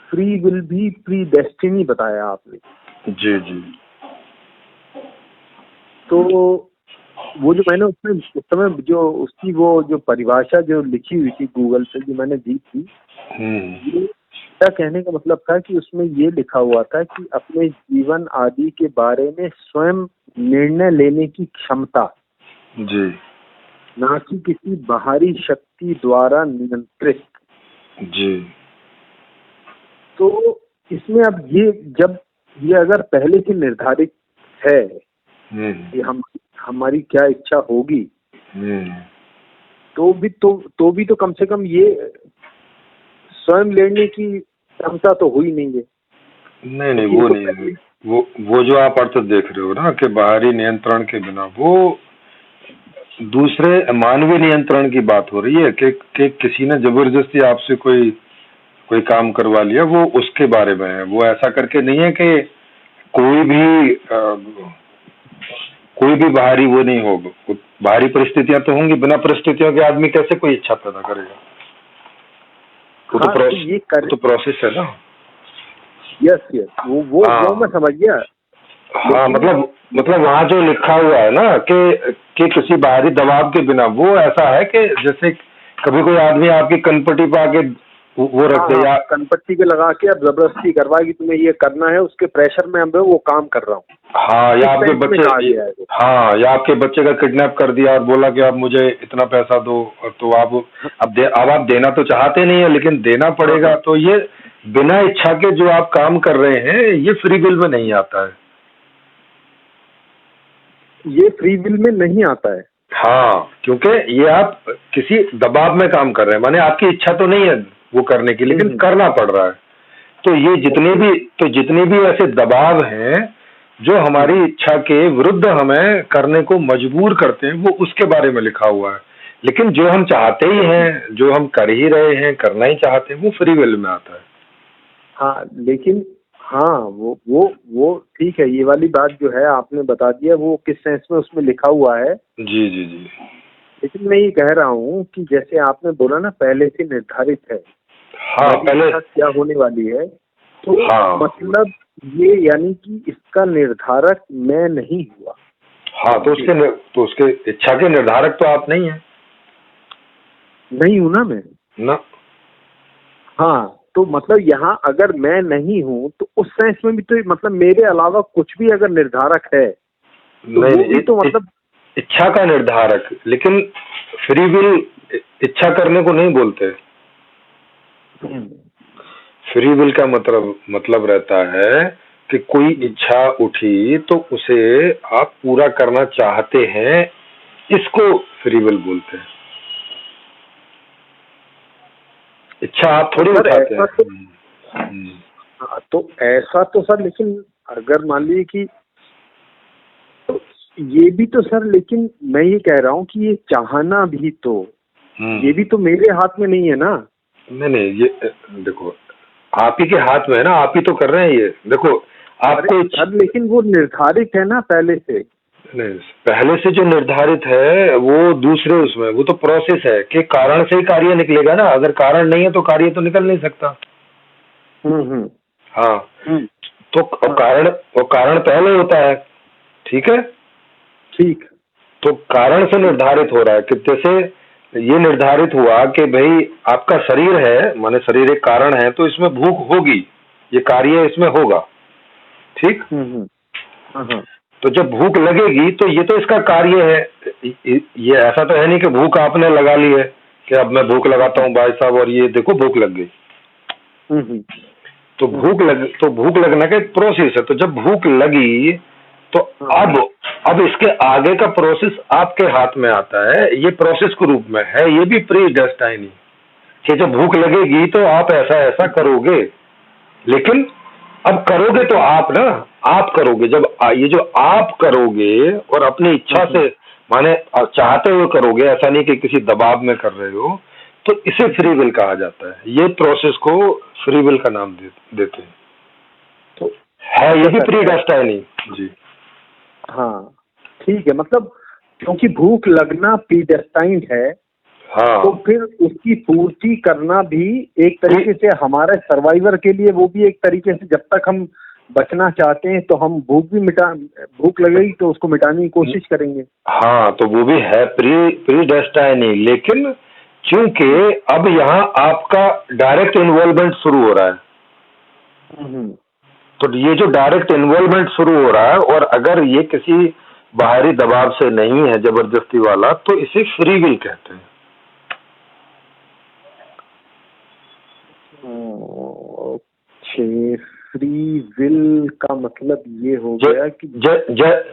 Free will भी pre destiny बताया आपने। जी जी। तो वो जो मैंने उसमें उस समय जो उसकी वो जो परिभाषा जो लिखी हुई थी गूगल पे जो मैंने दी थी, ये क्या कहने का मतलब था कि उसमें ये लिखा हुआ था कि अपने जीवन आदि के बारे में स्वयं निर्णय लेने की क्षमता जी ना कि किसी बाहरी शक्ति द्वारा नियंत्रित। जी। तो इसमें अब ये जब ये अगर पहले से निर्धारित है कि हमारी क्या इच्छा होगी, तो भी तो कम से कम ये स्वयं लेने की क्षमता तो हुई नहीं है। नहीं वो नहीं है। वो जो आप अर्थ देख रहे हो ना कि बाहरी नियंत्रण के बिना, वो दूसरे मानवीय नियंत्रण की बात हो रही है कि किसी ने जबरदस्ती आपसे कोई काम करवा लिया, वो उसके बारे में है। वो ऐसा करके नहीं है कि कोई भी बाहरी वो नहीं होगा। बाहरी परिस्थितियां तो होंगी, बिना परिस्थितियों के आदमी कैसे कोई इच्छा पैदा करेगा? वो तो प्रोसेस है ना। यस वो मैं समझ गया। हाँ, मतलब वहाँ जो लिखा हुआ है ना कि किसी बाहरी दबाव के बिना, वो ऐसा है कि जैसे कभी कोई आदमी आपकी कनपट्टी पे आके वो रख दे, या कनपट्टी पे लगा के अब जबरदस्ती करवा कि तुम्हें ये करना है, उसके प्रेशर में अब वो काम कर रहा हूँ। हाँ, या आपके बच्चे का किडनैप कर दिया और बोला कि आप मुझे इतना पैसा दो, तो अब आप देना तो चाहते नहीं है, लेकिन देना पड़ेगा। तो ये बिना इच्छा के जो आप काम कर रहे हैं, ये फ्री विल में नहीं आता है। ये फ्री विल में नहीं आता है। हाँ, क्योंकि ये आप किसी दबाव में काम कर रहे हैं, माने आपकी इच्छा तो नहीं है वो करने की, लेकिन करना पड़ रहा है। तो ये जितने भी ऐसे दबाव हैं जो हमारी इच्छा के विरुद्ध हमें करने को मजबूर करते हैं, वो उसके बारे में लिखा हुआ है। लेकिन जो हम चाहते ही हैं, जो हम कर ही रहे हैं, करना ही चाहते हैं, वो फ्री विल में आता है। हाँ, लेकिन हाँ वो ठीक है। ये वाली बात जो है आपने बता दिया, वो किस सेंस में उसमें लिखा हुआ है। जी जी जी। लेकिन मैं ये कह रहा हूँ कि जैसे आपने बोला ना पहले से निर्धारित है। हाँ, पहले क्या होने वाली है, तो मतलब ये यानी कि इसका निर्धारक मैं नहीं हुआ। हाँ, तो उसके इच्छा के निर्धारक तो आप नहीं है। नहीं हूँ ना मैं ना। हाँ, तो मतलब यहाँ अगर मैं नहीं हूँ तो उस सेंस में भी तो मतलब मेरे अलावा कुछ भी अगर निर्धारक है तो नहीं, तो मतलब इच्छा का निर्धारक। लेकिन फ्री विल इच्छा करने को नहीं बोलते। फ्री विल का मतलब रहता है कि कोई इच्छा उठी तो उसे आप पूरा करना चाहते हैं, इसको फ्री विल बोलते हैं। इच्छा आप थोड़ी उठाते हैं। तो ऐसा तो सर, लेकिन अगर मान लीजिए कि तो ये भी तो सर, लेकिन मैं ये कह रहा हूँ कि ये चाहना भी तो ये भी तो मेरे हाथ में नहीं है ना। नहीं, ये देखो आप ही के हाथ में है ना, आप ही तो कर रहे हैं ये। देखो आपको सर, लेकिन वो निर्धारित है ना पहले से। नहीं, पहले से जो निर्धारित है वो दूसरे उसमें, वो तो प्रोसेस है कि कारण से ही कार्य निकलेगा ना। अगर कारण नहीं है तो कार्य तो निकल नहीं सकता। हाँ, तो कारण पहले होता है। ठीक है, ठीक। तो कारण से निर्धारित हो रहा है कि जैसे ये निर्धारित हुआ कि भाई आपका शरीर है, माने शरीर एक कारण है, तो इसमें भूख होगी, ये कार्य इसमें होगा। ठीक। तो जब भूख लगेगी तो ये तो इसका कार्य है। ये ऐसा तो है नहीं कि भूख आपने लगा ली है कि अब मैं भूख लगाता हूँ भाई साहब और ये देखो भूख लग गई। तो भूख लगना का एक प्रोसेस है। तो जब भूख लगी तो अब इसके आगे का प्रोसेस आपके हाथ में आता है। ये प्रोसेस के रूप में है, ये भी प्री डेस्टाइनी कि जब भूख लगेगी तो आप ऐसा करोगे। लेकिन अब करोगे तो आप करोगे। जब ये जो आप करोगे और अपनी इच्छा से माने चाहते हुए करोगे, ऐसा नहीं कि किसी दबाव में कर रहे हो, तो इसे फ्री विल कहा जाता है। ये प्रोसेस को फ्री विल का नाम देते हैं। तो है ये भी प्री डेस्टाइनी। जी हाँ, ठीक है। मतलब क्योंकि भूख लगना प्री डेस्टाइन्ड है, हाँ। तो फिर उसकी पूर्ति करना भी एक तरीके से हमारे सर्वाइवर के लिए, वो भी एक तरीके से, जब तक हम बचना चाहते हैं तो हम भूख लगेगी तो उसको मिटाने की कोशिश करेंगे। हाँ, तो वो भी है प्री डेस्टाइनी, लेकिन क्योंकि अब यहाँ आपका डायरेक्ट इन्वॉल्वमेंट शुरू हो रहा है। तो ये जो डायरेक्ट इन्वॉल्वमेंट शुरू हो रहा है, और अगर ये किसी बाहरी दबाव से नहीं है जबरदस्ती वाला, तो इसे फ्री विल कहते हैं। फ्री विल का मतलब ये हो गया कि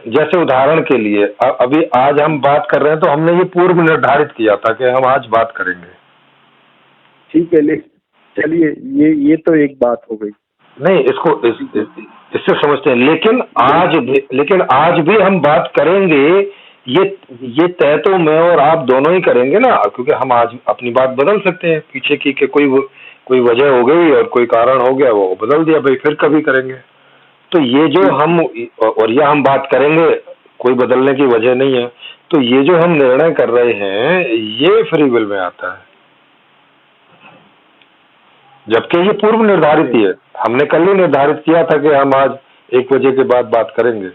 जैसे उदाहरण के लिए अभी आज हम बात कर रहे हैं, तो हमने ये पूर्व निर्धारित किया था कि हम आज बात करेंगे। ठीक है, चलिए ये तो एक बात हो गई। नहीं, इससे समझते हैं, लेकिन आज भी हम बात करेंगे। ये तय तो मैं और आप दोनों ही करेंगे ना, क्योंकि हम आज अपनी बात बदल सकते हैं पीछे की, कि कोई वजह हो गई और कोई कारण हो गया, वो बदल दिया भाई, फिर कभी करेंगे। तो ये जो हम बात करेंगे, कोई बदलने की वजह नहीं है। तो ये जो हम निर्णय कर रहे हैं, ये फ्री विल में आता है, जबकि ये पूर्व निर्धारित ही है। हमने कल ही निर्धारित किया था कि हम आज 1 बजे के बाद बात करेंगे,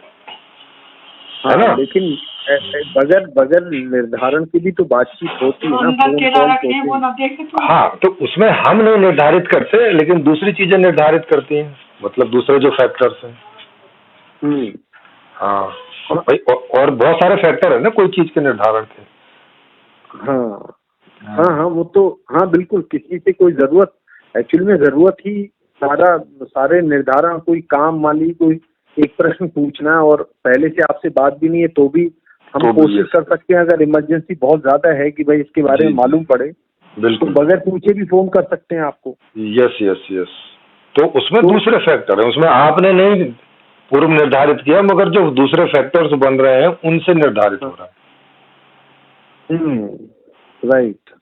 है ना? लेकिन बगैर निर्धारण की भी तो बातचीत होती है ना, फोन कॉल होती है। हाँ, तो उसमें हम नहीं निर्धारित करते, लेकिन दूसरी चीजें निर्धारित करती हैं, मतलब दूसरे जो फैक्टर्स हैं। हाँ भाई, और बहुत सारे फैक्टर है ना कोई चीज के निर्धारण के। हाँ, वो तो, हाँ बिल्कुल, किसी से कोई जरूरत, एक्चुअली में जरूरत ही सारे निर्धारण, कोई काम वाली, कोई एक प्रश्न पूछना और पहले से आपसे बात भी नहीं है तो भी हम कोशिश कर सकते हैं, अगर इमरजेंसी बहुत ज्यादा है कि भाई इसके बारे में मालूम पड़े, बिल्कुल, तो बगैर पूछे भी फोन कर सकते हैं आपको। यस। तो उसमें दूसरे फैक्टर है, उसमें आपने नहीं पूर्व निर्धारित किया, मगर जो दूसरे फैक्टर्स बन रहे हैं उनसे निर्धारित हो रहा है। राइट।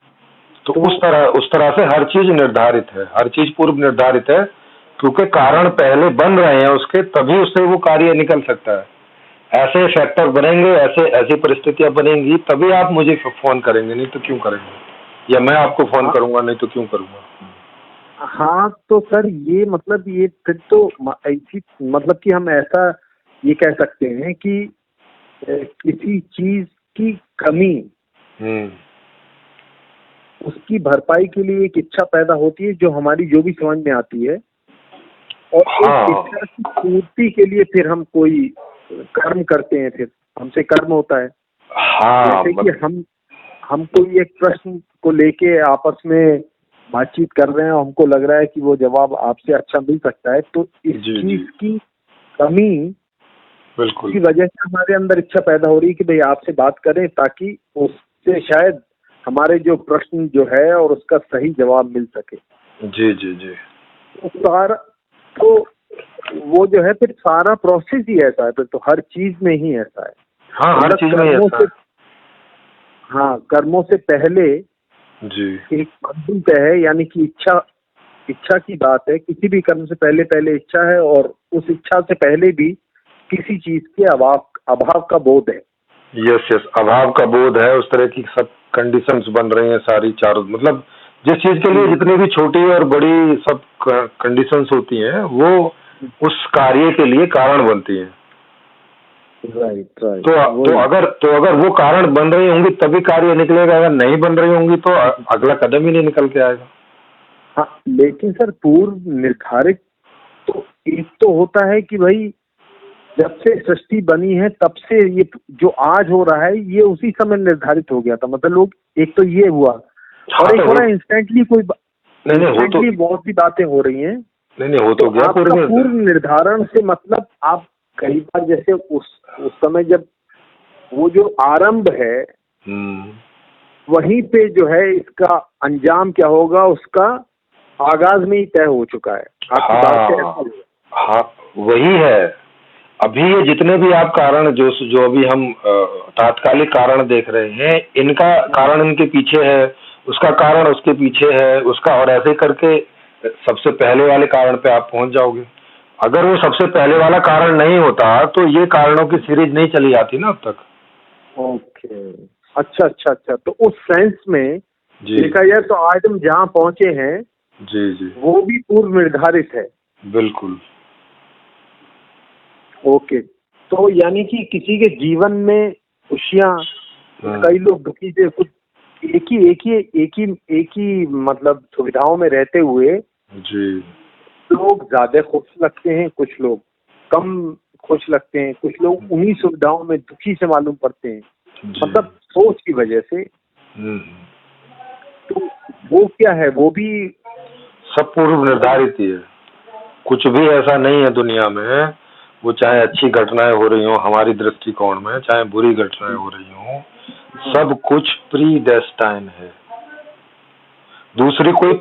तो उस तरह से हर चीज निर्धारित है, हर चीज पूर्व निर्धारित है, क्योंकि कारण पहले बन रहे हैं उसके, तभी उससे वो कार्य निकल सकता है। ऐसे फैक्टर बनेंगे, ऐसी परिस्थितियां बनेंगी, तभी आप मुझे फोन करेंगे, नहीं तो क्यों करेंगे, या मैं आपको फोन करूंगा, नहीं तो क्यों करूंगा। हाँ, तो सर ये मतलब, ये फिर तो ऐसी, मतलब कि हम ऐसा ये कह सकते हैं कि किसी चीज की कमी, उसकी भरपाई के लिए एक इच्छा पैदा होती है, जो भी समझ में आती है, और इस इच्छा की पूर्ति के लिए फिर हम कोई कर्म करते हैं, फिर हमसे कर्म होता है। जैसे कि हम कोई एक प्रश्न को लेके आपस में बातचीत कर रहे हैं, हमको लग रहा है कि वो जवाब आपसे अच्छा मिल सकता है, तो इस चीज की कमी की वजह से हमारे अंदर इच्छा पैदा हो रही है कि भाई आपसे बात करें, ताकि उससे शायद हमारे जो प्रश्न जो है और उसका सही जवाब मिल सके। जी। तो वो जो है, फिर सारा प्रोसेस ही ऐसा है, फिर तो हर चीज में ही ऐसा है। हाँ, हर चीज में ऐसा है। हाँ, कर्मों से पहले जी एक बंधन तय है, यानी कि इच्छा की बात है। किसी भी कर्म से पहले इच्छा है, और उस इच्छा से पहले भी किसी चीज के अभाव का बोध है। यस, अभाव का बोध है। उस तरह की सब कंडीशंस बन रही हैं सारी चारों, मतलब जिस चीज के लिए जितनी भी छोटी और बड़ी सब कंडीशंस होती हैं, वो उस कार्य के लिए कारण बनती हैं। राइट। तो अगर वो कारण बन रही होंगी तभी कार्य निकलेगा, अगर नहीं बन रही होंगी तो अगला कदम ही नहीं निकल के आएगा। हाँ, लेकिन सर पूर्व निर्धारित तो एक तो होता है कि भाई जब से सृष्टि बनी है तब से ये जो आज हो रहा है, ये उसी समय निर्धारित हो गया था। मतलब लोग, एक तो ये हुआ, और एक हो रहा है इंस्टेंटली, इंस्टेंटली बहुत सी बातें हो रही हैं। नहीं, हो तो गया। पूर्व निर्धारण से मतलब आप कई बार, जैसे उस समय जब वो जो आरंभ है, वहीं पे जो है इसका अंजाम क्या होगा, उसका आगाज में ही तय हो चुका है। आपकी बात से हाँ, वही है। अभी ये जितने भी आप कारण जो अभी हम तात्कालिक कारण देख रहे हैं, इनका कारण इनके पीछे है, उसका कारण उसके पीछे है, उसका, और ऐसे करके सबसे पहले वाले कारण पे आप पहुंच जाओगे। अगर वो सबसे पहले वाला कारण नहीं होता तो ये कारणों की सीरीज नहीं चली आती ना अब तक। ओके, अच्छा। तो उस सेंस में जी देखा जाए तो आज हम जहाँ पहुंचे हैं जी जी वो भी पूर्व निर्धारित है। बिल्कुल। ओके, तो यानी कि किसी के जीवन में खुशियाँ, कई लोग दुखी से कुछ एक ही मतलब सुविधाओं में रहते हुए जी लोग ज्यादा खुश लगते हैं, कुछ लोग कम खुश लगते हैं, कुछ लोग उन्हीं सुविधाओं में दुखी से मालूम पड़ते हैं, जी। मतलब सोच की वजह से। हम्म। तो वो क्या है, वो भी सब पूर्व निर्धारित ही है। कुछ भी ऐसा नहीं है दुनिया में, वो चाहे अच्छी घटनाएं हो रही हो हमारी दृष्टिकोण में, चाहे बुरी घटनाएं हो रही हो, सब कुछ प्री डेस्टाइन है। दूसरी कोई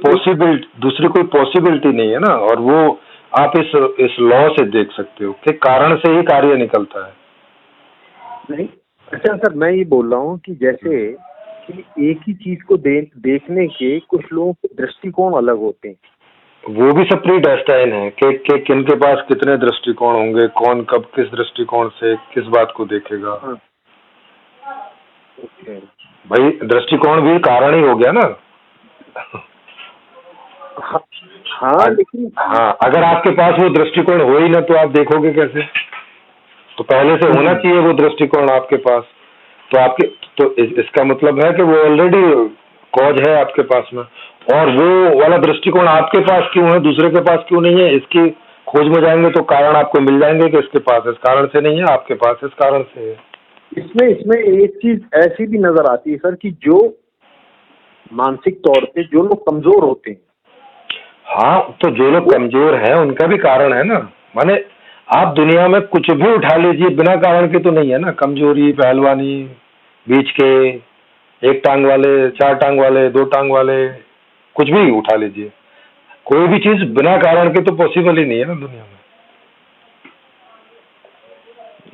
पॉसिबिलिटी नहीं है ना। और वो आप इस लॉ से देख सकते हो कि कारण से ही कार्य निकलता है। नहीं, अच्छा सर, मैं ये बोल रहा हूँ कि जैसे कि एक ही चीज को देखने के कुछ लोगों के दृष्टिकोण अलग होते हैं, वो भी सब प्री डेस्टाइन है कि किनके पास कितने दृष्टिकोण होंगे, कौन कब किस दृष्टिकोण से किस बात को देखेगा। हाँ। ओके। भाई दृष्टिकोण भी कारण ही हो गया ना। हाँ लेकिन हाँ, अगर आपके पास वो दृष्टिकोण हो ही ना तो आप देखोगे कैसे? तो पहले से होना चाहिए वो दृष्टिकोण आपके पास। तो आपके तो इसका मतलब है कि वो ऑलरेडी कॉज है आपके पास में। और वो वाला दृष्टिकोण आपके पास क्यों है, दूसरे के पास क्यों नहीं है, इसकी खोज में जाएंगे तो कारण आपको मिल जाएंगे कि इसके पास इस कारण से नहीं है, आपके पास इस कारण से है। इसमें एक चीज ऐसी भी नजर आती है सर कि जो मानसिक तौर पे जो लोग कमजोर होते हैं। हाँ, तो जो लोग कमजोर हैं उनका भी कारण है ना। माने आप दुनिया में कुछ भी उठा लीजिए, बिना कारण के तो नहीं है ना। कमजोरी, पहलवानी, बीच के, एक टांग वाले, चार टांग वाले, दो टांग वाले, कुछ भी उठा लीजिए, कोई भी चीज बिना कारण के तो पॉसिबल ही नहीं है ना दुनिया में।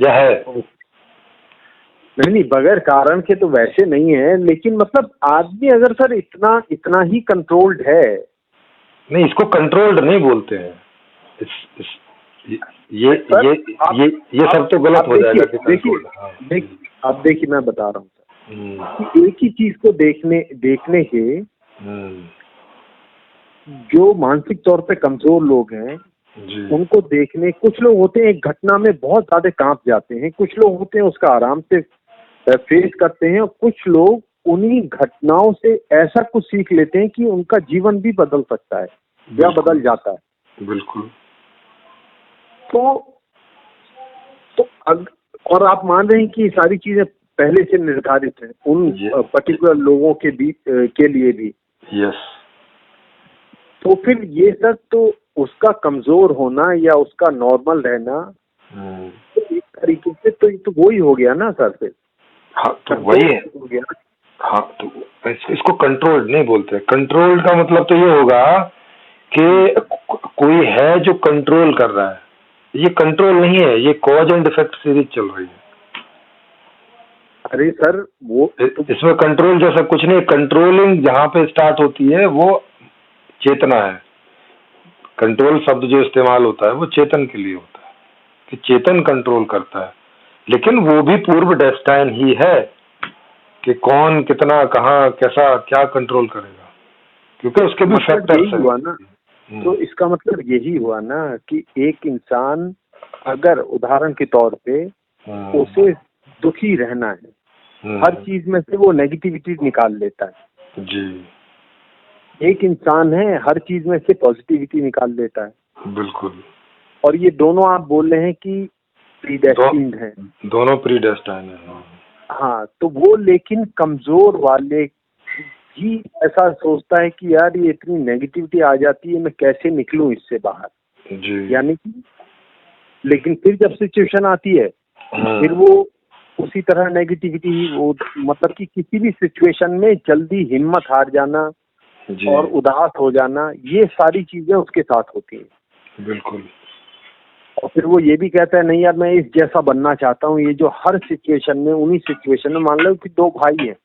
या है? नहीं, बगैर कारण के तो वैसे नहीं है, लेकिन मतलब आदमी अगर सर इतना ही कंट्रोल्ड है। नहीं, इसको कंट्रोल्ड नहीं बोलते हैं। ये सब तो गलत हो जाएगा कि देखिए अब देखिए मैं बता रहा हूँ सर कि एक ही चीज को देखने के जो मानसिक तौर पे कमजोर लोग हैं उनको देखने, कुछ लोग होते हैं एक घटना में बहुत ज्यादा कांप जाते हैं, कुछ लोग होते हैं उसका आराम से फेस करते हैं, और कुछ लोग उन्हीं घटनाओं से ऐसा कुछ सीख लेते हैं कि उनका जीवन भी बदल सकता है या बदल जाता है। बिल्कुल। और आप मान रहे हैं कि सारी चीजें पहले से निर्धारित है उन पर्टिकुलर लोगों के के लिए भी। यस। तो फिर ये सब तो उसका कमजोर होना या उसका नॉर्मल रहना तो एक तरीके से तो वही हो गया ना सर फिर। हाँ, तो वही है हो गया। हाँ, तो इसको कंट्रोल नहीं बोलते। कंट्रोल का मतलब तो ये होगा कि कोई है जो कंट्रोल कर रहा है। ये कंट्रोल नहीं है, ये कॉज एंड इफेक्ट सीरीज चल रही है। अरे सर वो इसमें कंट्रोल जैसा कुछ नहीं। कंट्रोलिंग जहाँ पे स्टार्ट होती है वो चेतना है। कंट्रोल शब्द जो इस्तेमाल होता है वो चेतन के लिए होता है कि चेतन कंट्रोल करता है, लेकिन वो भी पूर्व डेस्टाइन ही है कि कौन कितना कहाँ कैसा क्या कंट्रोल करेगा, क्योंकि उसके भी फैक्टर्स हुआ ना। तो इसका मतलब यही हुआ ना कि एक इंसान अगर उदाहरण के तौर पे उसे दुखी रहना है, हर चीज में से वो नेगेटिविटी निकाल लेता है जी। एक इंसान है हर चीज में से पॉजिटिविटी निकाल लेता है। बिल्कुल। और ये दोनों आप बोल रहे हैं कि प्रीडेस्टिन्ड है। दोनों प्रीडेस्टाइन है। हाँ, तो वो लेकिन कमजोर वाले ही ऐसा सोचता है कि यार ये इतनी नेगेटिविटी आ जाती है, मैं कैसे निकलूं इससे बाहर जी। यानी कि, लेकिन फिर जब सिचुएशन आती है फिर वो उसी तरह नेगेटिविटी, वो मतलब कि किसी भी सिचुएशन में जल्दी हिम्मत हार जाना और उदास हो जाना, ये सारी चीजें उसके साथ होती हैं। बिल्कुल। और फिर वो ये भी कहता है नहीं यार मैं इस जैसा बनना चाहता हूँ, ये जो हर सिचुएशन में, उन्हीं सिचुएशन में मान लो कि दो भाई हैं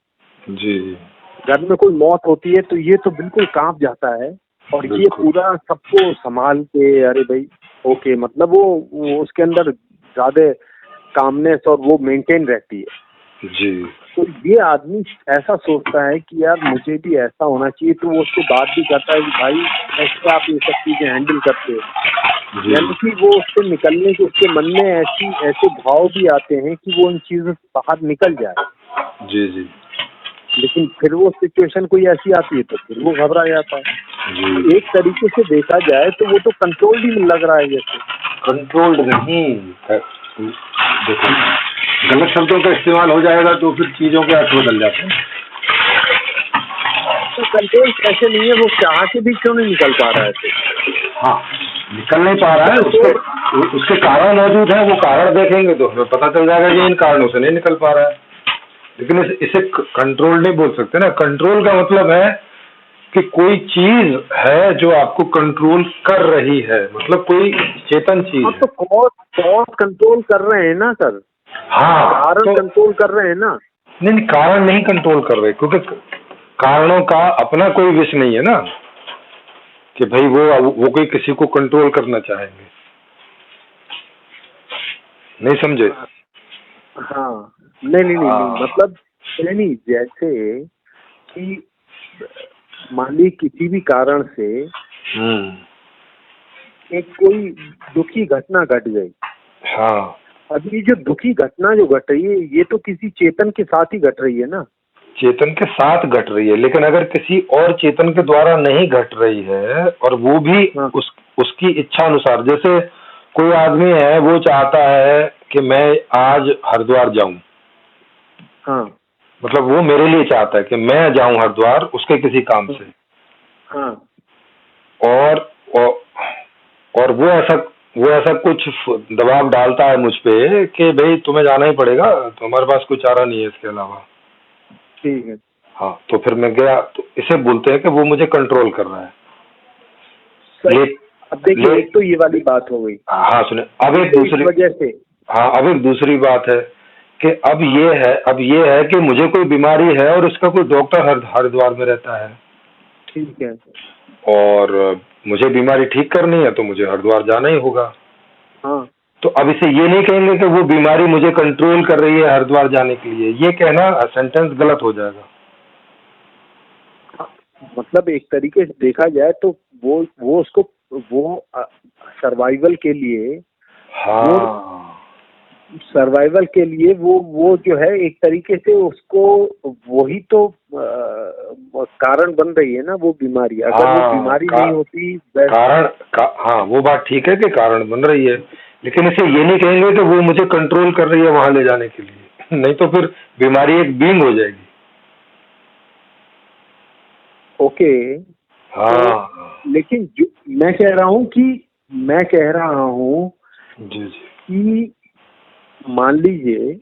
जी, घर में कोई मौत होती है तो ये तो बिल्कुल कांप जाता है और ये पूरा सबको संभाल के, अरे भाई ओके, मतलब वो उसके अंदर ज्यादा कामनेस और वो मेंटेन रहती है। जी। तो ये आदमी ऐसा सोचता है कि यार मुझे भी ऐसा होना चाहिए, तो वो उससे बात भी करता है कि भाई कैसे आप ये सब चीजें हैंडल करते हो। यानी कि वो उससे निकलने के उसके मन में ऐसे भाव भी आते हैं कि वो इन चीजों से बाहर निकल जाए। जी जी। लेकिन फिर वो सिचुएशन कोई ऐसी आती है तो फिर वो घबरा जाता है। जी। एक तरीके से देखा जाए तो वो तो कंट्रोल ही लग रहा है जैसे। कंट्रोल्ड नहीं, देखो गलत शब्दों का इस्तेमाल हो जाएगा तो फिर चीजों के अर्थ बदल जाते हैं। तो कंट्रोल कैसे नहीं है, वो चाह के भी क्यों नहीं निकल पा रहा है? तो हाँ, निकल नहीं पा रहा है, उसके कारण मौजूद है, वो कारण देखेंगे तो हमें पता चल जाएगा कि इन कारणों से नहीं निकल पा रहा है। लेकिन इसे कंट्रोल नहीं बोल सकते ना। कंट्रोल का मतलब है कि कोई चीज है जो आपको कंट्रोल कर रही है, मतलब कोई चेतन चीज है। तो कॉज कंट्रोल कर रहे हैं ना सर। हाँ, कारण कंट्रोल कर रहे हैं ना। नहीं, कारण नहीं कंट्रोल कर रहे, क्योंकि कारणों का अपना कोई विष नहीं है ना कि भाई वो कोई किसी को कंट्रोल करना चाहेंगे। नहीं समझे? हाँ, नहीं, मतलब नहीं, जैसे कि मान ली किसी भी कारण से एक कोई दुखी घटना घट गई। हाँ, अभी जो दुखी घटना जो घट रही है ये तो किसी चेतन के साथ ही घट रही है ना। चेतन के साथ घट रही है, लेकिन अगर किसी और चेतन के द्वारा नहीं घट रही है और वो भी हाँ। उसकी इच्छा अनुसार, जैसे कोई आदमी है वो चाहता है कि मैं आज हरिद्वार जाऊं। हाँ। मतलब वो मेरे लिए चाहता है कि मैं जाऊं हरिद्वार उसके किसी काम से। हाँ। और वो ऐसा कुछ दबाव डालता है मुझ पे कि भाई तुम्हें जाना ही पड़ेगा, तो हमारे पास कोई चारा नहीं है इसके अलावा। ठीक है। हाँ, तो फिर मैं गया, तो इसे बोलते हैं कि वो मुझे कंट्रोल कर रहा है। अब देखिए, एक तो ये वाली बात हो गई। हाँ सुने, अब एक दूसरी वजह से। हाँ, अब एक दूसरी बात है कि अब ये है कि मुझे कोई बीमारी है और उसका कोई डॉक्टर हरिद्वार में रहता है। ठीक है। और मुझे बीमारी ठीक करनी है तो मुझे हरिद्वार जाना ही होगा। हाँ। तो अब इसे ये नहीं कहेंगे कि वो बीमारी मुझे कंट्रोल कर रही है हरिद्वार जाने के लिए, ये कहना सेंटेंस गलत हो जाएगा। मतलब एक तरीके से देखा जाए तो वो उसको सर्वाइवल के लिए, हाँ, सर्वाइवल के लिए वो जो है एक तरीके से उसको वही तो कारण बन रही है ना वो बीमारी। अगर वो बीमारी नहीं होती हाँ, वो बात ठीक है कि कारण बन रही है, लेकिन इसे ये नहीं कहेंगे कि वो मुझे कंट्रोल कर रही है वहां ले जाने के लिए, नहीं तो फिर बीमारी एक बींग हो जाएगी। ओके। हाँ, तो लेकिन जो मैं कह रहा हूँ जी जी, कि मान लीजिए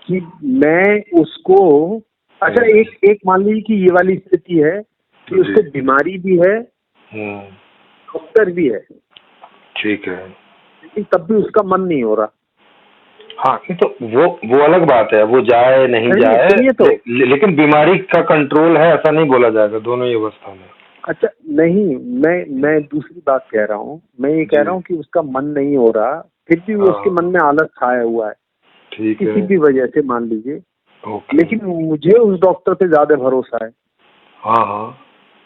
कि मैं उसको, अच्छा एक मान लीजिए कि ये वाली स्थिति है कि उसको बीमारी भी है, डॉक्टर भी है। ठीक है, लेकिन तब भी उसका मन नहीं हो रहा। हाँ, तो वो अलग बात है, वो जाए नहीं जाए, तो लेकिन बीमारी का कंट्रोल है ऐसा नहीं बोला जाएगा दोनों ही अवस्था में। अच्छा नहीं, मैं दूसरी बात कह रहा हूँ। मैं ये कह रहा हूँ कि उसका मन नहीं हो रहा, फिर भी वो उसके मन में आलस छाया हुआ है। ठीक है, किसी भी वजह से मान लीजिए। लेकिन मुझे उस डॉक्टर पे ज्यादा भरोसा है। हाँ हाँ।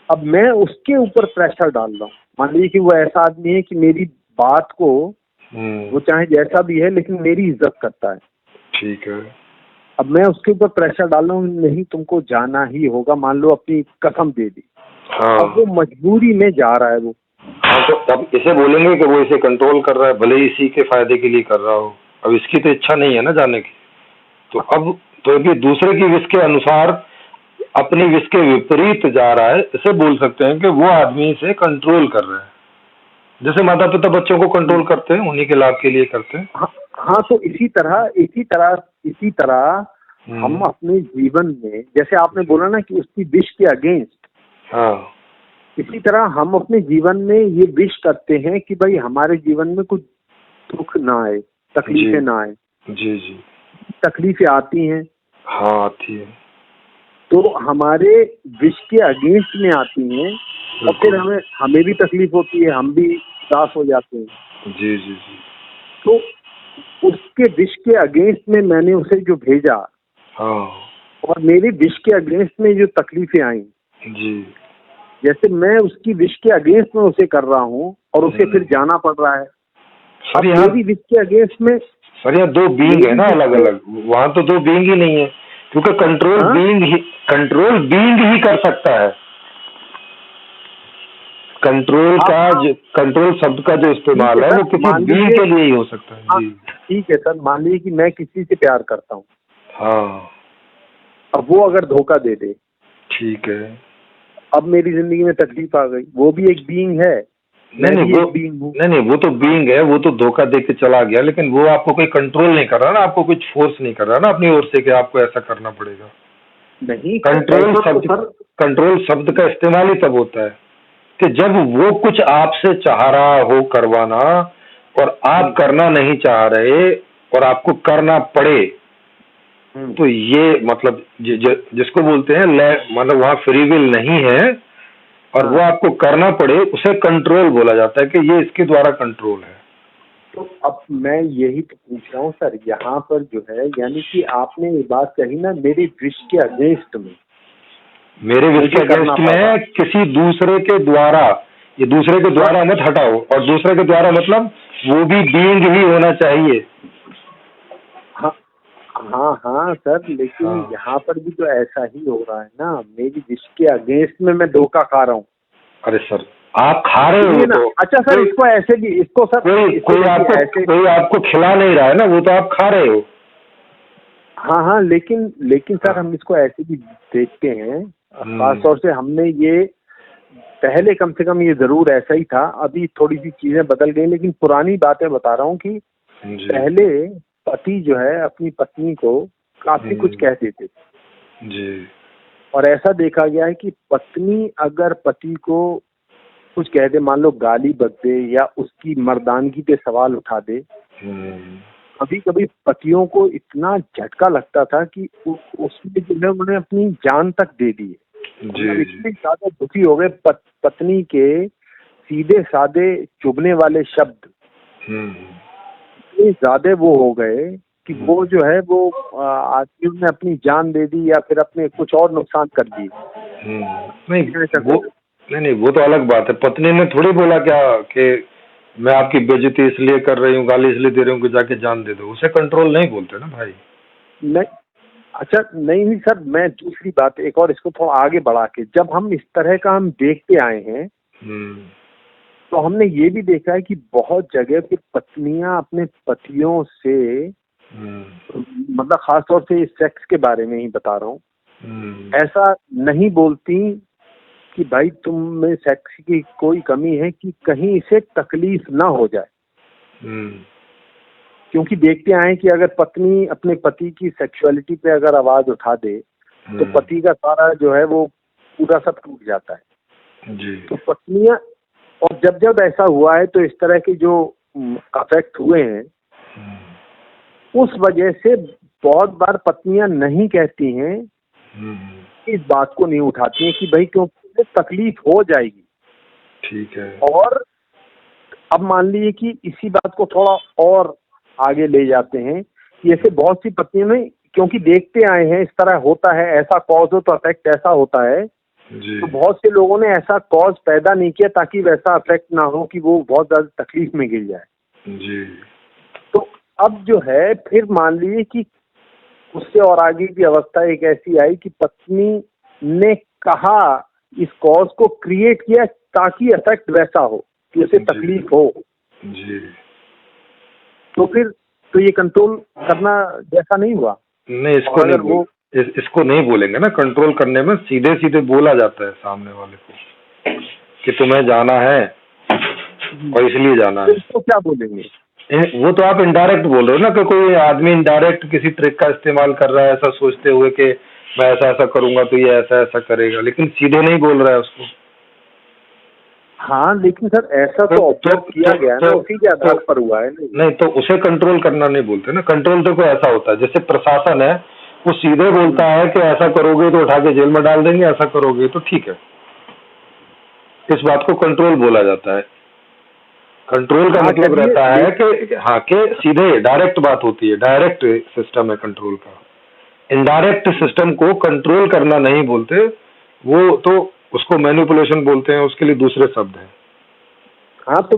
अब मैं उसके ऊपर प्रेशर डाल रहा हूँ। मान लीजिए कि वो ऐसा आदमी है कि मेरी बात को वो चाहे जैसा भी है लेकिन मेरी इज्जत करता है। ठीक है। अब मैं उसके ऊपर प्रेशर डाल रहा हूँ, नहीं तुमको जाना ही होगा, मान लो अपनी कसम दे दी। हाँ। अब वो मजबूरी में जा रहा है वो। हाँ, तो तब इसे बोलेंगे कि वो इसे कंट्रोल कर रहा है, भले ही इसी के फायदे के लिए कर रहा हो। अब इसकी तो इच्छा नहीं है ना जाने की, तो अब तो अभी दूसरे की विश के अनुसार अपनी विश के विपरीत जा रहा है, इसे बोल सकते हैं कि वो आदमी इसे कंट्रोल कर रहा है। जैसे माता पिता बच्चों को कंट्रोल करते हैं, उन्हीं के लाभ के लिए करते हैं। हाँ, तो इसी तरह हम अपने जीवन में, जैसे आपने बोला ना कि उसकी विश के अगेंस्ट, हाँ, इसी तरह हम अपने जीवन में ये विश करते हैं कि भाई हमारे जीवन में कुछ दुख ना आए, तकलीफें ना आए। जी जी, तकलीफें आती हैं। हाँ, आती है, तो हमारे विश के अगेंस्ट में आती हैं और फिर हमें भी तकलीफ होती है, हम भी उदास हो जाते हैं। जी जी जी। तो उसके विश के अगेंस्ट में मैंने उसे जो भेजा, हाँ, और मेरे विश के अगेंस्ट में जो तकलीफें आई जी, जैसे मैं उसकी विश के अगेंस्ट में उसे कर रहा हूँ और उसे फिर जाना पड़ रहा है। सर अब यहाँ मेरी विश के अगेंस्ट में सर यहाँ दो बीइंग है ना अलग अलग, वहाँ तो दो बीइंग ही नहीं है, क्योंकि कंट्रोल बीइंग ही कर सकता है। कंट्रोल शब्द का जो इस्तेमाल है वो किसी बीइंग के लिए ही हो सकता है। जी ठीक है सर, मान लीजिए कि मैं किसी से प्यार करता हूँ, हाँ, अब वो अगर धोखा दे दे, ठीक है, अब मेरी जिंदगी में तकलीफ आ गई, वो भी एक बीइंग है, नहीं वो तो बीइंग है, वो तो धोखा दे के चला गया, लेकिन वो आपको कोई कंट्रोल नहीं कर रहा ना, आपको कुछ फोर्स नहीं कर रहा ना अपनी ओर से कि आपको ऐसा करना पड़ेगा। नहीं, कंट्रोल शब्द का इस्तेमाल ही तब होता है कि जब वो कुछ आपसे चाह रहा हो करवाना और आप करना नहीं चाह रहे और आपको करना पड़े, तो ये मतलब जिसको बोलते हैं मतलब वहाँ फ्री विल नहीं है और वो आपको करना पड़े, उसे कंट्रोल बोला जाता है कि ये इसके द्वारा कंट्रोल है। तो अब मैं यही तो पूछ रहा हूँ सर, यहाँ पर जो है यानी कि आपने ये बात कही ना मेरी विश के अगेंस्ट में, मेरे विश के अगेंस्ट में किसी दूसरे के द्वारा, ये दूसरे के द्वारा मत हटाओ, और दूसरे के द्वारा मतलब वो भी बीइंग ही होना चाहिए। हाँ सर, लेकिन यहाँ पर भी तो ऐसा ही हो रहा है ना, मेरी विश के अगेंस्ट में मैं धोखा खा रहा हूँ। अरे सर आप खा रहे हो तो अच्छा सर, इसको ऐसे भी, इसको सर कोई आपको खिला नहीं रहा है ना, वो तो आप खा रहे हो। हाँ, लेकिन सर हम इसको ऐसे भी देखते हैं, खासतौर से हमने ये पहले कम से कम ये जरूर ऐसा ही था, अभी थोड़ी सी चीजें बदल गई, लेकिन पुरानी बातें बता रहा हूँ कि पहले पति जो है अपनी पत्नी को काफी कुछ कह देते थे जी, और ऐसा देखा गया है कि पत्नी अगर पति को कुछ कह दे, मान लो गाली बक दे या उसकी मर्दानगी पे सवाल उठा दे, कभी कभी पतियों को इतना झटका लगता था कि उसमें जो है उन्होंने अपनी जान तक दे दी है। इतने ज्यादा दुखी हो गए पत्नी के सीधे साधे चुभने वाले शब्द, इतने ज्यादा वो हो गए कि वो जो है वो आदमियों ने अपनी जान दे दी या फिर अपने कुछ और नुकसान कर दिए। नहीं वो तो अलग बात है, पत्नी ने थोड़ी बोला क्या कि मैं आपकी बेइज्जती इसलिए कर रही हूँ, गाली इसलिए दे रही हूँ कि जाके जान दे दो, उसे कंट्रोल नहीं बोलते ना भाई। नहीं, अच्छा नहीं सर, मैं दूसरी बात एक और इसको थोड़ा आगे बढ़ा के, जब हम इस तरह का हम देखते आए हैं तो हमने ये भी देखा है कि बहुत जगह पे पत्नियां अपने पतियों से मतलब खासतौर से सेक्स के बारे में ही बता रहा हूँ, ऐसा नहीं बोलती कि भाई तुम में सेक्स की कोई कमी है कि कहीं इसे तकलीफ ना हो जाए, क्योंकि देखते आए कि अगर पत्नी अपने पति की सेक्सुअलिटी पे अगर आवाज उठा दे तो पति का सारा जो है वो पूरा सब टूट जाता है जी। तो पत्नियां, और जब ऐसा हुआ है तो इस तरह के जो अफेक्ट हुए हैं उस वजह से बहुत बार पत्नियां नहीं कहती हैं, इस बात को नहीं उठाती हैं कि भाई क्योंकि तकलीफ हो जाएगी। ठीक है। और अब मान लीजिए कि इसी बात को थोड़ा और आगे ले जाते हैं कि ऐसे बहुत सी पत्नियों ने, क्योंकि देखते आए हैं इस तरह होता है, ऐसा कॉज हो तो अफेक्ट ऐसा होता है जी। तो बहुत से लोगों ने ऐसा कॉज पैदा नहीं किया ताकि वैसा अफेक्ट ना हो कि वो बहुत ज्यादा तकलीफ में गिर जाए जी। तो अब जो है फिर मान लीजिए कि उससे और आगे की अवस्था एक ऐसी आई कि पत्नी ने कहा, इस कॉज को क्रिएट किया ताकि इफेक्ट वैसा हो कि उसे तकलीफ हो जी। तो फिर तो ये कंट्रोल करना जैसा नहीं हुआ। नहीं, इसको नहीं बोलेंगे ना, कंट्रोल करने में सीधे सीधे बोला जाता है सामने वाले को कि तुम्हें जाना है और इसलिए जाना है, इसको क्या बोलेंगे? वो तो आप इनडायरेक्ट बोल रहे हो ना कि कोई आदमी इनडायरेक्ट किसी ट्रिक का इस्तेमाल कर रहा है ऐसा सोचते हुए कि मैं ऐसा ऐसा करूंगा तो ये ऐसा ऐसा करेगा, लेकिन सीधे नहीं बोल रहा है उसको। हाँ लेकिन सर ऐसा तो ऑब्जर्व किया गया है ना, उसी के आधार पर हुआ है। नहीं तो उसे कंट्रोल करना नहीं बोलते ना, कंट्रोल तो कोई ऐसा होता है जैसे प्रशासन है वो सीधे बोलता है कि ऐसा करोगे तो उठा के जेल में डाल देंगे, ऐसा करोगे तो ठीक है, इस बात को कंट्रोल बोला जाता है। कंट्रोल का मतलब रहता है कि हाँ के सीधे डायरेक्ट बात होती है, डायरेक्ट सिस्टम है कंट्रोल का। इनडायरेक्ट सिस्टम को कंट्रोल करना नहीं बोलते, वो तो उसको मैनिपुलेशन बोलते हैं, उसके लिए दूसरे शब्द हैं। हाँ तो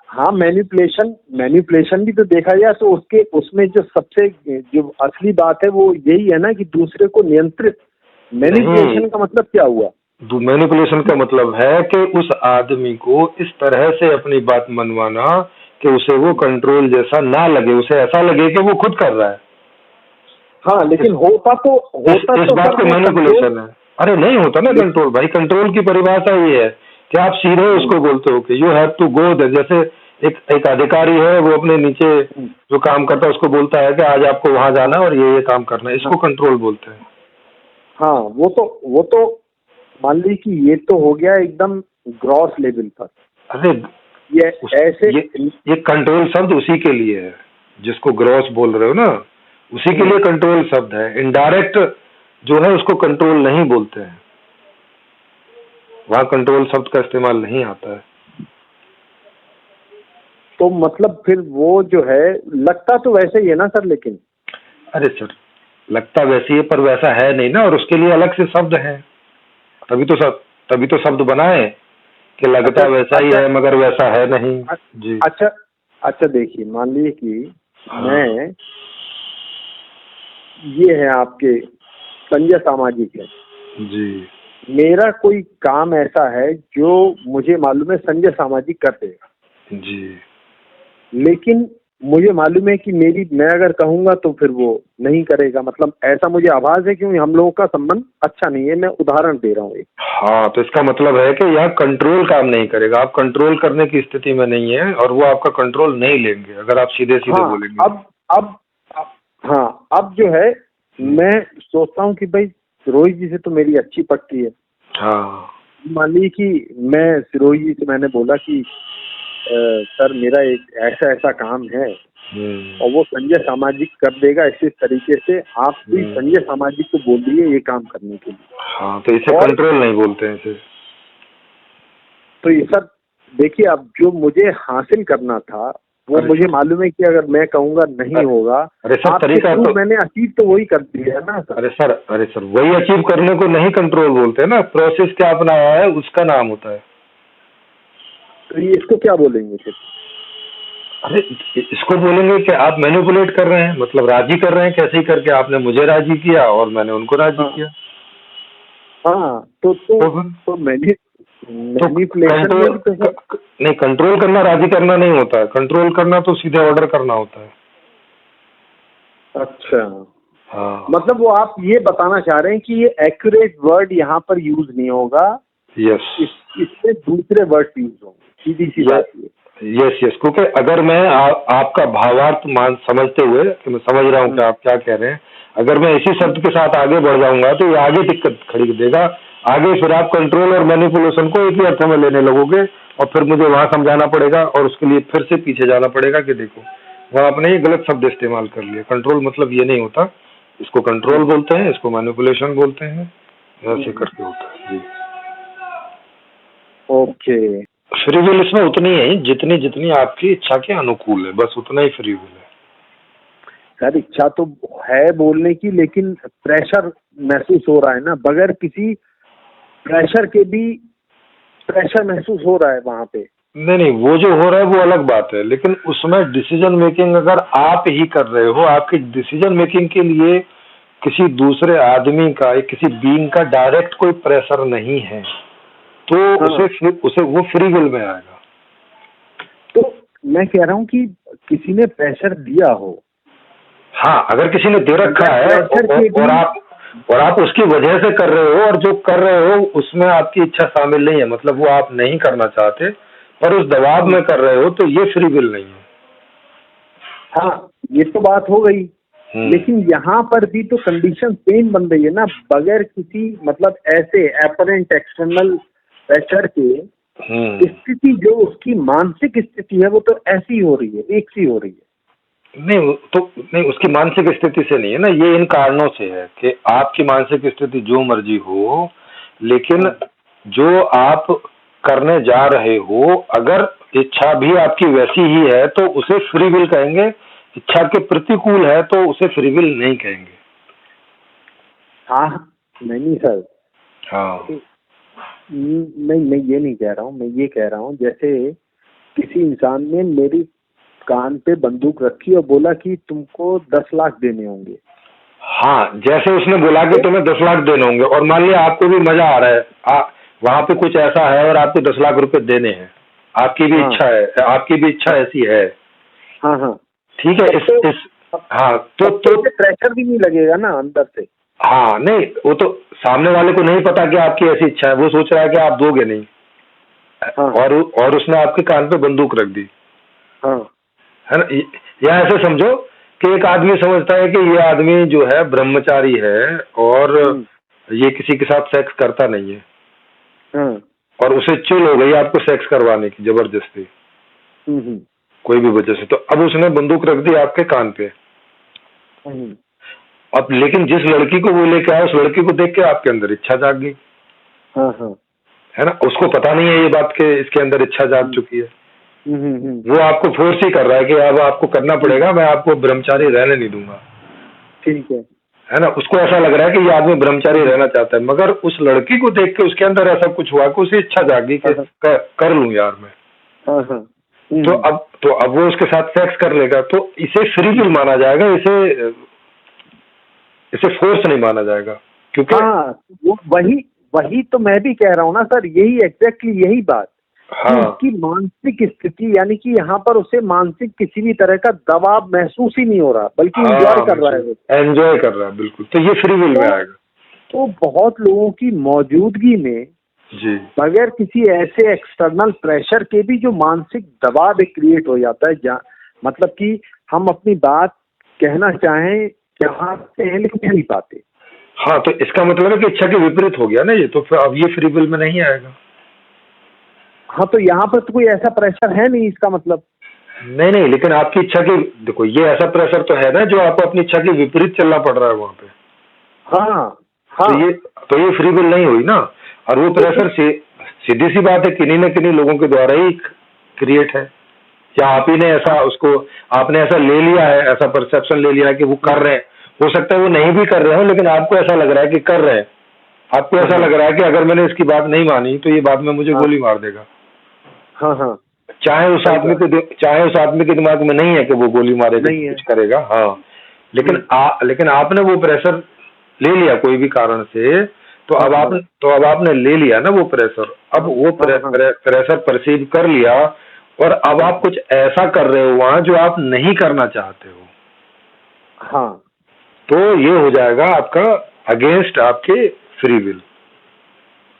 हाँ, मैनिपुलेशन भी तो देखा जाए तो उसके उसमें जो सबसे जो असली बात है वो यही है ना कि दूसरे को नियंत्रित। मैनिपुलेशन का मतलब क्या हुआ? मैनिपुलेशन का मतलब है कि उस आदमी को इस तरह से अपनी बात मनवाना कि उसे वो कंट्रोल जैसा ना लगे, उसे ऐसा लगे कि वो खुद कर रहा है। हाँ, लेकिन इस बात को मैनिपुलेशन है। अरे नहीं होता ना कंट्रोल भाई। कंट्रोल की परिभाषा ये है कि आप सीधे उसको बोलते हो कि you have to go there. जैसे एक अधिकारी है, वो अपने नीचे जो काम करता है उसको बोलता है कि आज आपको वहां जाना है और ये काम करना है, इसको कंट्रोल बोलते हैं। हाँ, वो तो मान ली कि ये तो हो गया एकदम ग्रॉस लेवल पर। अरे ये ऐसे ये कंट्रोल शब्द उसी के लिए है जिसको ग्रॉस बोल रहे हो ना, उसी के लिए कंट्रोल शब्द है। इनडायरेक्ट जो है उसको कंट्रोल नहीं बोलते हैं, वहां कंट्रोल शब्द का इस्तेमाल नहीं आता है। तो मतलब फिर वो जो है लगता तो वैसे ही है ना सर, लेकिन अरे सर लगता वैसे ही है पर वैसा है नहीं ना, और उसके लिए अलग से शब्द हैं। तभी तो शब्द बनाए कि लगता वैसा ही है मगर वैसा है नहीं। जी अच्छा देखिए, मान लीजिए कि मैं ये है आपके संजय सामाजिक है जी, मेरा कोई काम ऐसा है जो मुझे मालूम है संजय सामाजिक कर देगा जी, लेकिन मुझे मालूम है कि मैं अगर कहूंगा तो फिर वो नहीं करेगा। मतलब ऐसा मुझे आभास है क्योंकि हम लोगों का संबंध अच्छा नहीं है। मैं उदाहरण दे रहा हूँ एक। हाँ, तो इसका मतलब है कि यहाँ कंट्रोल काम नहीं करेगा, आप कंट्रोल करने की स्थिति में नहीं है और वो आपका कंट्रोल नहीं लेंगे अगर आप सीधे बोलेंगे। अब जो है मैं सोचता हूँ कि भाई सिरोही जी से तो मेरी अच्छी पटती है। हाँ, मान ली कि मैं सिरोही जी से मैंने बोला कि सर मेरा एक ऐसा काम है और वो संजय सामाजिक कर देगा इस तरीके से। आप भी संजय सामाजिक को बोल दिए ये काम करने के लिए। हाँ, तो इसे कंट्रोल नहीं बोलते हैं इसे। तो ये सब देखिए, अब जो मुझे हासिल करना था वो मुझे मालूम है कि अगर मैं कहूँगा नहीं होगा। अरे सर तरीका तो मैंने अचीव तो वही कर दिया ना सर। अरे सर वही अचीव करने को नहीं कंट्रोल बोलते हैं ना, प्रोसेस क्या अपनाया है उसका नाम होता है। तो ये इसको क्या बोलेंगे फिर? अरे इसको बोलेंगे कि आप मैनिपुलेट कर रहे हैं, मतलब राजी कर रहे हैं, कैसे ही करके आपने मुझे राजी किया और मैंने उनको राजी किया। हाँ, तो मैनिपुलेशन नहीं, कंट्रोल करना राजी करना नहीं होता है, कंट्रोल करना तो सीधे ऑर्डर करना होता है। अच्छा, हाँ, मतलब वो आप ये बताना चाह रहे हैं कि ये एक्यूरेट वर्ड यहाँ पर यूज नहीं होगा। यस, इससे दूसरे वर्ड यूज होंगे, सीधी सी बात ये। यस, क्योंकि अगर मैं आपका भावार्थ समझते हुए कि मैं समझ रहा हूँ कि आप क्या कह रहे हैं, अगर मैं इसी शब्द के साथ आगे बढ़ जाऊंगा तो ये आगे दिक्कत खड़ी कर देगा। आगे फिर आप कंट्रोल और मैनिपुलेशन को एक ही अर्थ में लेने लगोगे और फिर मुझे वहां समझाना पड़ेगा और उसके लिए फिर से पीछे जाना पड़ेगा कि देखो वहां आपने ये गलत शब्द इस्तेमाल कर लिया। कंट्रोल मतलब ये नहीं होता, इसको कंट्रोल बोलते हैं, इसको मैनिपुलेशन बोलते हैं, ऐसे करके होता है। जी, ओके। फ्री विल इसमें उतनी है जितनी आपकी इच्छा के अनुकूल है, बस उतना ही फ्री विल है। सर इच्छा तो है बोलने की, लेकिन प्रेशर महसूस हो रहा है ना, बगैर किसी प्रेशर के भी प्रेशर महसूस हो रहा है वहां पे। नहीं, वो जो हो रहा है वो अलग बात है, लेकिन उसमें डिसीजन मेकिंग अगर आप ही कर रहे हो, आपकी डिसीजन मेकिंग के लिए किसी दूसरे आदमी का, किसी बीइंग का डायरेक्ट कोई प्रेशर नहीं है, तो उसे वो फ्री विल में आएगा। तो मैं कह रहा हूँ कि किसी ने प्रेशर दिया हो। हाँ, अगर किसी ने दे रखा है और आप उसकी वजह से कर रहे हो और जो कर रहे हो उसमें आपकी इच्छा शामिल नहीं है, मतलब वो आप नहीं करना चाहते पर उस दबाव में कर रहे हो, तो ये फ्री विल नहीं है। हाँ, ये तो बात हो गई, लेकिन यहाँ पर भी तो कंडीशन सेम बन रही है ना, बगैर किसी मतलब ऐसे अपरेंट एक्सटर्नल प्रेशर के स्थिति जो उसकी मानसिक स्थिति है वो तो ऐसी हो रही है, एक सी हो रही है। नहीं, उसकी मानसिक स्थिति से नहीं है ना, ये इन कारणों से है कि आपकी मानसिक स्थिति जो मर्जी हो, लेकिन जो आप करने जा रहे हो, अगर इच्छा भी आपकी वैसी ही है तो उसे फ्री विल कहेंगे, इच्छा के प्रतिकूल है तो उसे फ्री विल नहीं कहेंगे। हाँ नहीं सर, हाँ नहीं मैं ये नहीं कह रहा हूँ, मैं ये कह रहा हूँ जैसे किसी इंसान ने मेरी कान पे बंदूक रखी और बोला कि तुमको 10 लाख देने होंगे। हाँ, जैसे उसने बोला कि तुम्हें 10 लाख देने होंगे और मान लिया आपको भी मजा आ रहा है, वहां पे कुछ ऐसा है और आपको 10 लाख रुपए देने हैं, आपकी भी इच्छा है, आपकी भी इच्छा ऐसी है। हाँ हाँ ठीक है, हाँ तो प्रेशर भी नहीं लगेगा ना अंदर से। हाँ नहीं, वो तो सामने वाले को नहीं पता कि आपकी ऐसी इच्छा है, वो सोच रहा है कि आप दोगे नहीं। हाँ। और उसने आपके कान पे बंदूक रख दी। हाँ है ना, या ऐसे समझो कि एक आदमी समझता है कि ये आदमी जो है ब्रह्मचारी है और ये किसी के साथ सेक्स करता नहीं है। हाँ। और उसे चिल हो गई आपको सेक्स करवाने की जबरदस्ती कोई भी वजह से, तो अब उसने बंदूक रख दी आपके कान पे। अब लेकिन जिस लड़की को वो लेके आया उस लड़की को देख के आपके अंदर इच्छा जाग गई। हाँ हाँ। है ना, उसको पता नहीं है ये बात के इसके अंदर इच्छा जाग चुकी है। वो आपको फोर्स ही कर रहा है कि अब आपको करना पड़ेगा, मैं आपको ब्रह्मचारी रहने नहीं दूंगा। ठीक है ना, उसको ऐसा लग रहा है कि ये आदमी ब्रह्मचारी रहना चाहता है, मगर उस लड़की को देख के उसके अंदर ऐसा कुछ हुआ कि उसे इच्छा जागी कि कर लूं यार मैं। तो अब वो उसके साथ सेक्स कर लेगा, तो इसे फ्री विल माना जाएगा, इसे फोर्स नहीं माना जाएगा, क्योंकि वो वही तो मैं भी कह रहा हूँ ना सर, यही एग्जैक्टली यही बात। हाँ। उसकी मानसिक स्थिति, यानी कि यहाँ पर उसे मानसिक किसी भी तरह का दबाव महसूस ही नहीं हो रहा, बल्कि एंजॉय कर रहा है, एंजॉय कर रहा है, बिल्कुल। तो ये फ्री विल में आएगा। तो बहुत लोगों की मौजूदगी में जी बगैर किसी ऐसे एक्सटर्नल प्रेशर के भी जो मानसिक दबाव एक क्रिएट हो जाता है, मतलब कि हम अपनी बात कहना चाहें चाहते हैं लेकिन कह नहीं पाते। हाँ, तो इसका मतलब है कि इच्छा के विपरीत हो गया ना ये, तो फिर अब ये फ्री विल में नहीं आएगा। हाँ, तो यहाँ पर तो कोई ऐसा प्रेशर है नहीं, इसका मतलब नहीं, लेकिन आपकी इच्छा की, देखो ये ऐसा प्रेशर तो है ना जो आपको अपनी इच्छा के विपरीत चलना पड़ रहा है वहाँ पे। हाँ। तो ये फ्री विल नहीं हुई ना, और वो प्रेशर से सीधी सी बात है किन्हीं न किन्हीं लोगों के द्वारा ही क्रिएट है, या आप ही ने ऐसा उसको आपने ऐसा ले लिया है, ऐसा परसेप्शन ले लिया है कि वो कर रहे हैं। हो सकता है वो नहीं भी कर रहे हो, लेकिन आपको ऐसा लग रहा है कि कर रहे हैं। आपको ऐसा लग रहा है कि अगर मैंने इसकी बात नहीं मानी तो ये बाद में मुझे गोली मार देगा। हाँ। चाहे उस आदमी के दिमाग में नहीं है कि वो गोली मारेगा, कुछ करेगा। हाँ, लेकिन आपने वो प्रेशर ले लिया कोई भी कारण से, तो अब आपने ले लिया ना वो प्रेशर। अब वो प्रेशर परसीव कर लिया और अब आप कुछ ऐसा कर रहे हो वहां जो आप नहीं करना चाहते हो। हाँ, तो ये हो जाएगा आपका अगेंस्ट आपके फ्री विल।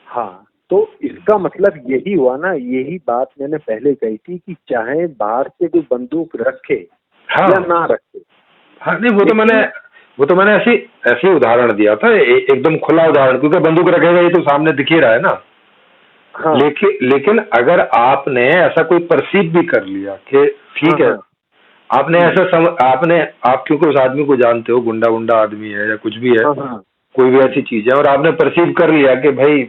हाँ, तो इसका मतलब यही हुआ ना, यही बात मैंने पहले कही थी कि चाहे बाहर से कोई बंदूक रखे या ना रखे। हाँ, नहीं वो तो मैंने ऐसी उदाहरण दिया था, एकदम खुला उदाहरण, क्योंकि बंदूक रखेगा ये तो सामने दिख ही रहा है ना। हाँ। लेकिन अगर आपने ऐसा कोई परसीव भी कर लिया कि ठीक है, आपने ऐसा आप क्योंकि उस आदमी को जानते हो, गुंडा आदमी है या कुछ भी है, कोई भी ऐसी चीज है, और आपने परसीव कर लिया कि भाई,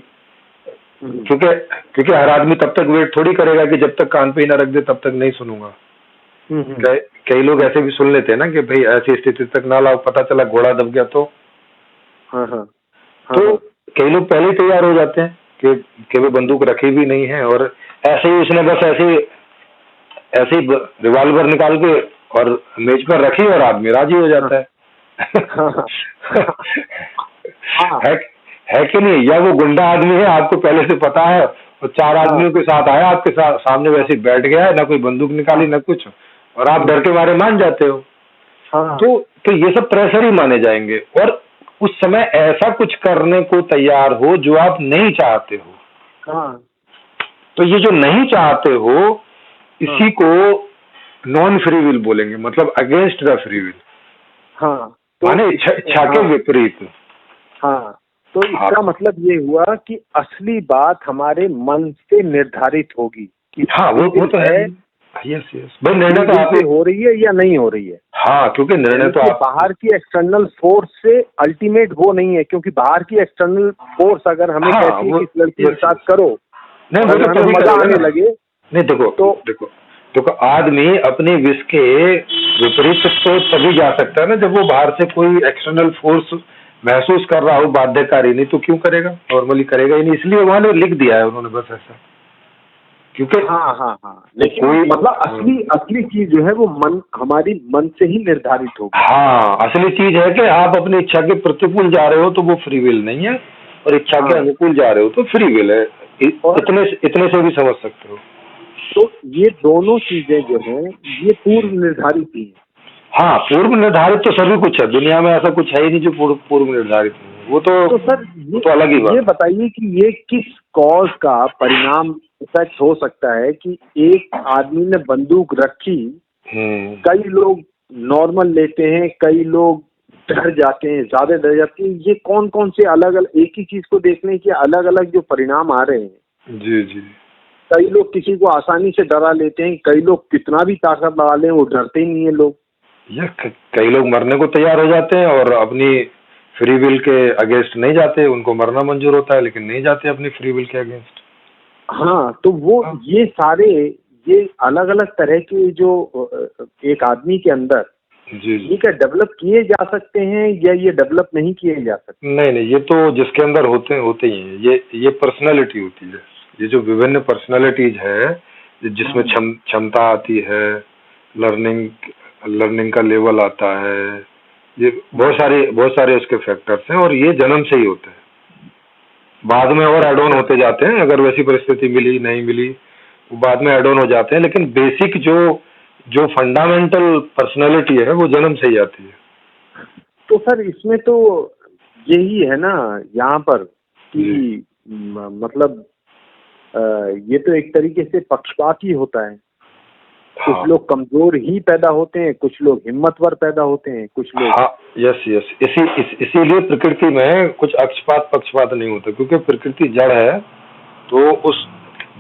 क्योंकि हर आदमी तब तक वेट थोड़ी करेगा कि जब तक कान पे ही ना रख दे तब तक नहीं सुनूंगा। कई लोग ऐसे भी सुन लेते हैं ना कि भाई ऐसी स्थिति तक ना लाओ, पता चला घोड़ा दब गया तो। तो कई लोग पहले ही तैयार हो जाते हैं कि वो बंदूक रखी भी नहीं है, और ऐसे ही उसने बस ऐसे ही रिवॉल्वर निकाल के और मेज पर रखी और आदमी राजी हो जाता है। है कि नहीं? या वो गुंडा आदमी है, आपको पहले से पता है, और 4 आदमियों के साथ आया, आपके सामने वैसे बैठ गया है, ना कोई बंदूक निकाली ना कुछ, और आप डर के मारे मान जाते हो। तो ये सब प्रेशर ही माने जाएंगे, और उस समय ऐसा कुछ करने को तैयार हो जो आप नहीं चाहते हो। तो ये जो नहीं चाहते हो इसी को नॉन फ्री विल बोलेंगे, मतलब अगेंस्ट द फ्री विल। माने इच्छा के विपरीत। तो इसका मतलब ये हुआ कि असली बात हमारे मन से निर्धारित होगी कि वो तो है। यस भाई, निर्णय तो आप हो रही है या नहीं हो रही है। हाँ, क्योंकि निर्णय तो आप बाहर की एक्सटर्नल फोर्स से अल्टीमेट वो नहीं है, क्योंकि बाहर की एक्सटर्नल फोर्स अगर हमें कहती है कि इस लड़की के साथ करो, नहीं, वो तो हमें तभी मजा करेगा आने ना। लगे नहीं देखो देखो आदमी अपने विश के विपरीत तो तभी जा सकता है ना जब वो बाहर से कोई एक्सटर्नल फोर्स महसूस कर रहा हो बाध्यकारी, नहीं तो क्यों करेगा, नॉर्मली करेगा ही नहीं। इसलिए उन्होंने लिख दिया है उन्होंने बस ऐसा, क्योंकि हाँ लेकिन कोई मतलब असली चीज जो है वो हमारी मन से ही निर्धारित होगी। हाँ, असली चीज है कि आप अपनी इच्छा के प्रतिकूल जा रहे हो तो वो फ्री विल नहीं है, और इच्छा के अनुकूल जा रहे हो तो फ्री विल है। इतने से भी समझ सकते हो। तो ये दोनों चीजें जो हैं ये पूर्व निर्धारित ही है। हाँ, पूर्व निर्धारित तो सभी कुछ है, दुनिया में ऐसा कुछ है ही नहीं जो पूर्व निर्धारित नहीं है। वो तो सर वो तो अलग ही बात। ये बताइए कि ये किस कॉज का परिणाम इफेक्ट हो सकता है कि एक आदमी ने बंदूक रखी, कई लोग नॉर्मल लेते हैं, कई लोग डर जाते हैं, ज्यादा डर जाते हैं। ये कौन कौन से अलग अलग एक ही चीज को देखने के अलग अलग जो परिणाम आ रहे हैं। जी जी। कई लोग किसी को आसानी से डरा लेते हैं, कई लोग कितना भी ताकत लगा लें वो डरते ही नहीं है लोग। ये कई लोग मरने को तैयार हो जाते हैं और अपनी फ्री विल के अगेंस्ट नहीं जाते, उनको मरना मंजूर होता है लेकिन नहीं जाते अपनी फ्री विल के अगेंस्ट। हाँ, तो वो ये सारे ये अलग अलग तरह के जो एक आदमी के अंदर जी ये क्या डेवलप किए जा सकते हैं या ये डेवलप नहीं किए जा सकते? नहीं, ये तो जिसके अंदर होते ही हैं। ये पर्सनालिटी होती है। ये जो विभिन्न पर्सनालिटीज है जिसमें क्षमता आती है, लर्निंग का लेवल आता है, ये बहुत सारे उसके फैक्टर्स हैं, और ये जन्म से ही होते हैं। बाद में और एड ऑन होते जाते हैं, अगर वैसी परिस्थिति मिली नहीं मिली वो बाद में एड ऑन हो जाते हैं, लेकिन बेसिक जो फंडामेंटल पर्सनालिटी है वो जन्म से ही आती है। तो सर इसमें तो यही है ना यहाँ पर कि मतलब ये तो एक तरीके से पक्षपात ही होता है। हाँ। कुछ लोग कमजोर ही पैदा होते हैं, कुछ लोग हिम्मतवर पैदा होते हैं, कुछ लोग। हाँ, यस। इसीलिए प्रकृति में कुछ पक्षपात नहीं होता, क्योंकि प्रकृति जड़ है, तो उस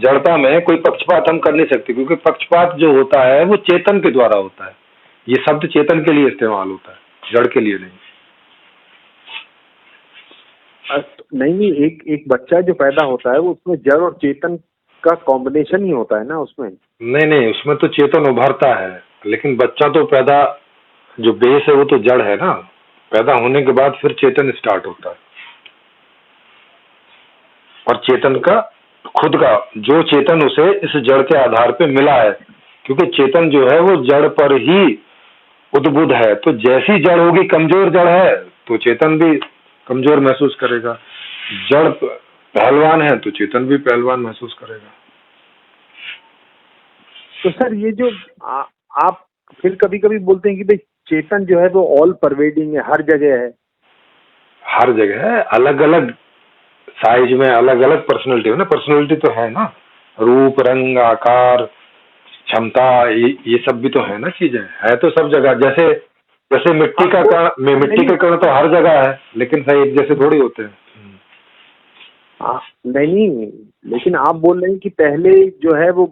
जड़ता में कोई पक्षपात हम कर नहीं सकते, क्योंकि पक्षपात जो होता है वो चेतन के द्वारा होता है। ये शब्द चेतन के लिए इस्तेमाल होता है, जड़ के लिए नहीं। नहीं, एक बच्चा जो पैदा होता है वो उसमें जड़ और चेतन का कॉम्बिनेशन ही होता है ना उसमें। नहीं, उसमें तो चेतन उभरता है, लेकिन बच्चा तो पैदा जो बेस है वो तो जड़ है ना। पैदा होने के बाद फिर चेतन स्टार्ट होता है, और चेतन का खुद का जो चेतन उसे इस जड़ के आधार पे मिला है, क्योंकि चेतन जो है वो जड़ पर ही उद्बुद्ध है। तो जैसी जड़ होगी, कमजोर जड़ है तो चेतन भी कमजोर महसूस करेगा, जड़ पहलवान है तो चेतन भी पहलवान महसूस करेगा। तो सर ये जो आप फिर कभी कभी बोलते हैं कि भाई चेतन जो है वो ऑल परवेडिंग है, हर जगह है। हर जगह है, अलग अलग साइज में अलग अलग पर्सनैलिटी है ना। पर्सनैलिटी तो है ना, रूप रंग आकार क्षमता, ये सब भी तो है ना, चीजें है तो सब जगह। जैसे मिट्टी का कण तो हर जगह है, लेकिन सही एक जैसे थोड़ी होते हैं। नहीं, लेकिन आप बोल रहे हैं कि पहले जो है वो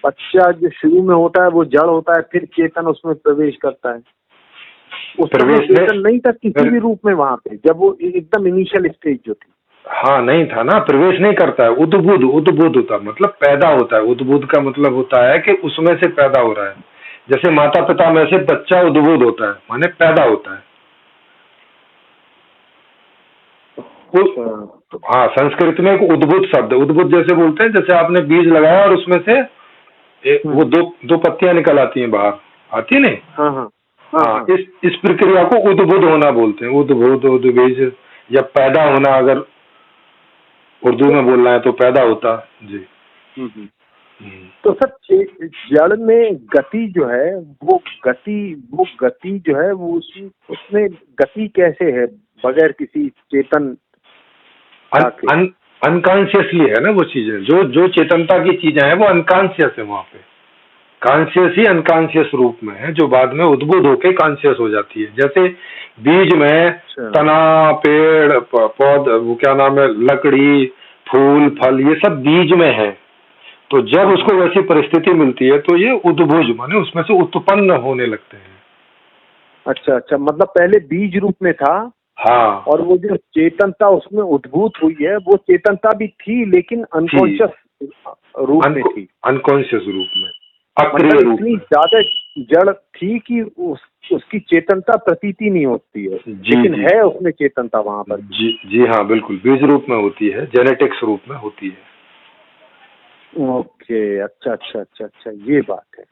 बच्चा जो शुरू में होता है वो जड़ होता है, फिर चेतन उसमें प्रवेश करता है। उस समय चेतन नहीं था किसी भी रूप में वहां पे, जब वो एकदम इनिशियल स्टेज जो थी। हाँ, नहीं था ना, प्रवेश नहीं करता है। उद्बुद्ध होता मतलब पैदा होता है। उद्बुद्ध का मतलब होता है कि उसमें से पैदा हो रहा है। जैसे माता पिता में से बच्चा उद्बुद्ध होता है, माने पैदा होता है। हाँ, संस्कृत में एक उद्बुद्ध शब्द, उद्बुद्ध जैसे बोलते हैं, जैसे आपने बीज लगाया और उसमें से वो दो पत्तियां निकल आती हैं बाहर, आती है नहीं। हाँ, इस प्रक्रिया को उद्बुद्ध होना बोलते हैं। उद्बीज या पैदा होना, अगर उर्दू में बोलना है तो पैदा होता जी। तो सर जड़ में गति जो है वो गति जो है वो उसमें गति कैसे है बगैर किसी चेतन? अनकॉन्शियसली है ना वो चीजें, जो चेतनता की चीजें हैं वो अनकॉन्शियस है वहां पे। कॉन्शियस ही अनकॉन्शियस रूप में है, जो बाद में उद्बुद्ध होके कॉन्शियस हो जाती है। जैसे बीज में तना, पेड़, पौध, वो क्या नाम है, लकड़ी, फूल, फल, ये सब बीज में है। तो जब उसको वैसी परिस्थिति मिलती है तो ये उद्भुज माने उसमें से उत्पन्न होने लगते हैं। अच्छा, मतलब पहले बीज रूप में था। हाँ, और वो जो चेतनता उसमें उद्भूत हुई है, वो चेतनता भी थी लेकिन अनकॉन्शियस रूप में थी, अनकॉन्शियस रूप में, अक्रिय मतलब रूप इतनी में। ज्यादा जड़ थी कि उसकी चेतनता प्रतीति नहीं होती है, लेकिन जी। है उसमें चेतनता वहां पर। जी हाँ, बिल्कुल बीज रूप में होती है, जेनेटिक्स रूप में होती है। ओके, अच्छा अच्छा अच्छा अच्छा, ये बात है।